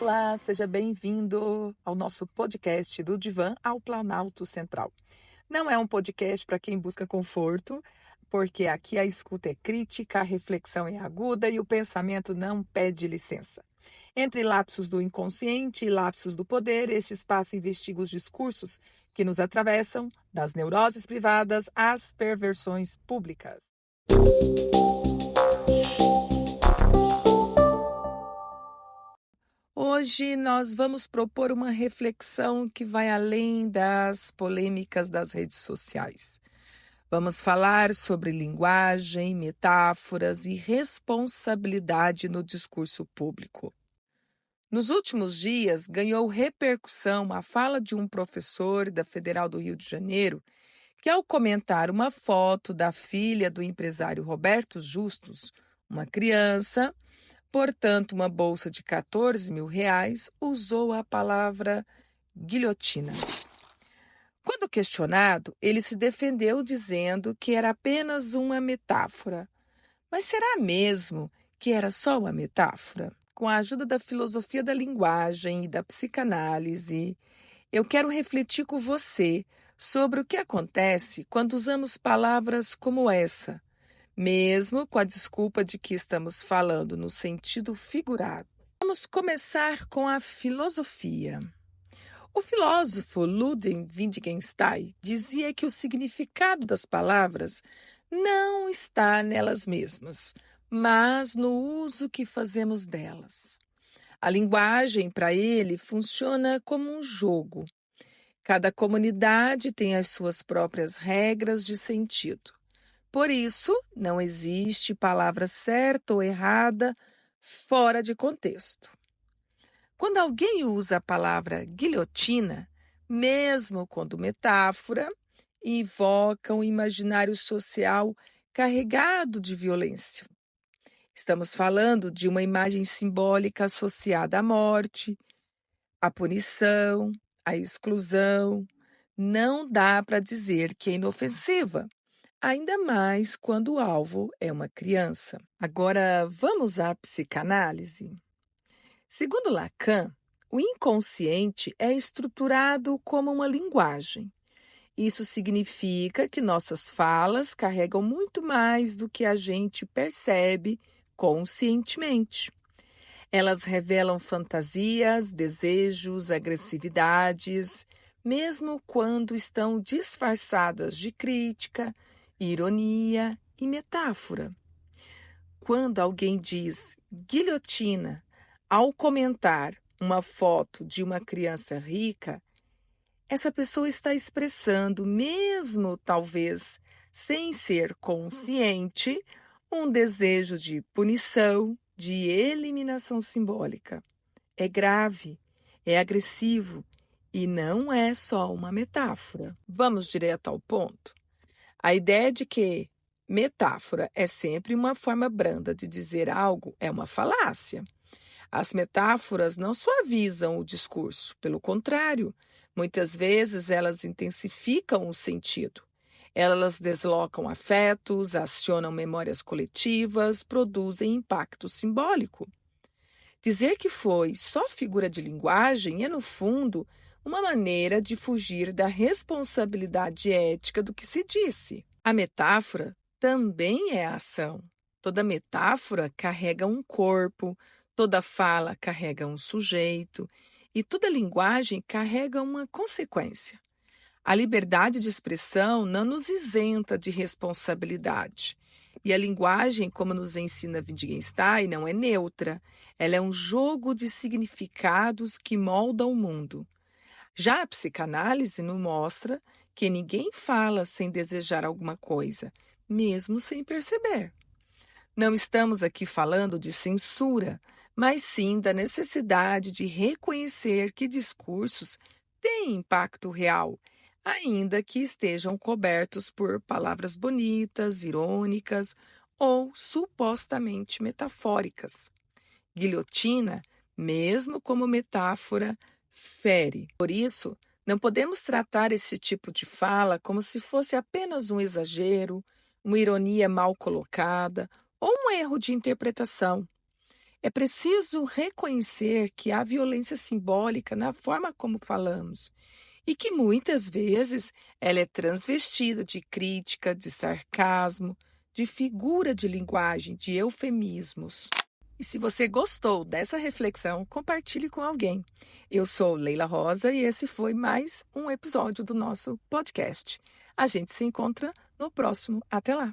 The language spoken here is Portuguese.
Olá, seja bem-vindo ao nosso podcast do Divã ao Planalto Central. Não é um podcast para quem busca conforto, porque aqui a escuta é crítica, a reflexão é aguda e o pensamento não pede licença. Entre lapsos do inconsciente e lapsos do poder, este espaço investiga os discursos que nos atravessam, das neuroses privadas às perversões públicas. Hoje nós vamos propor uma reflexão que vai além das polêmicas das redes sociais. Vamos falar sobre linguagem, metáforas e responsabilidade no discurso público. Nos últimos dias, ganhou repercussão a fala de um professor da Federal do Rio de Janeiro que, ao comentar uma foto da filha do empresário Roberto Justus, uma criança, portanto, uma bolsa de R$ 14 mil, usou a palavra guilhotina. Quando questionado, ele se defendeu dizendo que era apenas uma metáfora. Mas será mesmo que era só uma metáfora? Com a ajuda da filosofia da linguagem e da psicanálise, eu quero refletir com você sobre o que acontece quando usamos palavras como essa, mesmo com a desculpa de que estamos falando no sentido figurado. Vamos começar com a filosofia. O filósofo Ludwig Wittgenstein dizia que o significado das palavras não está nelas mesmas, mas no uso que fazemos delas. A linguagem, para ele, funciona como um jogo. Cada comunidade tem as suas próprias regras de sentido. Por isso, não existe palavra certa ou errada fora de contexto. Quando alguém usa a palavra guilhotina, mesmo quando metáfora, invoca um imaginário social carregado de violência. Estamos falando de uma imagem simbólica associada à morte, à punição, à exclusão. Não dá para dizer que é inofensiva, ainda mais quando o alvo é uma criança. Agora, vamos à psicanálise? Segundo Lacan, o inconsciente é estruturado como uma linguagem. Isso significa que nossas falas carregam muito mais do que a gente percebe conscientemente. Elas revelam fantasias, desejos, agressividades, mesmo quando estão disfarçadas de crítica, ironia e metáfora. Quando alguém diz guilhotina ao comentar uma foto de uma criança rica, essa pessoa está expressando, mesmo talvez sem ser consciente, um desejo de punição, de eliminação simbólica. É grave, é agressivo e não é só uma metáfora. Vamos direto ao ponto. A ideia de que metáfora é sempre uma forma branda de dizer algo é uma falácia. As metáforas não suavizam o discurso, pelo contrário, muitas vezes elas intensificam o sentido. Elas deslocam afetos, acionam memórias coletivas, produzem impacto simbólico. Dizer que foi só figura de linguagem é, no fundo, uma maneira de fugir da responsabilidade ética do que se disse. A metáfora também é ação. Toda metáfora carrega um corpo, toda fala carrega um sujeito e toda linguagem carrega uma consequência. A liberdade de expressão não nos isenta de responsabilidade. E a linguagem, como nos ensina Wittgenstein, não é neutra. Ela é um jogo de significados que molda o mundo. Já a psicanálise nos mostra que ninguém fala sem desejar alguma coisa, mesmo sem perceber. Não estamos aqui falando de censura, mas sim da necessidade de reconhecer que discursos têm impacto real, ainda que estejam cobertos por palavras bonitas, irônicas ou supostamente metafóricas. Guilhotina, mesmo como metáfora, fere. Por isso, não podemos tratar esse tipo de fala como se fosse apenas um exagero, uma ironia mal colocada ou um erro de interpretação. É preciso reconhecer que há violência simbólica na forma como falamos e que muitas vezes ela é transvestida de crítica, de sarcasmo, de figura de linguagem, de eufemismos. E se você gostou dessa reflexão, compartilhe com alguém. Eu sou Leila Rosa e esse foi mais um episódio do nosso podcast. A gente se encontra no próximo. Até lá!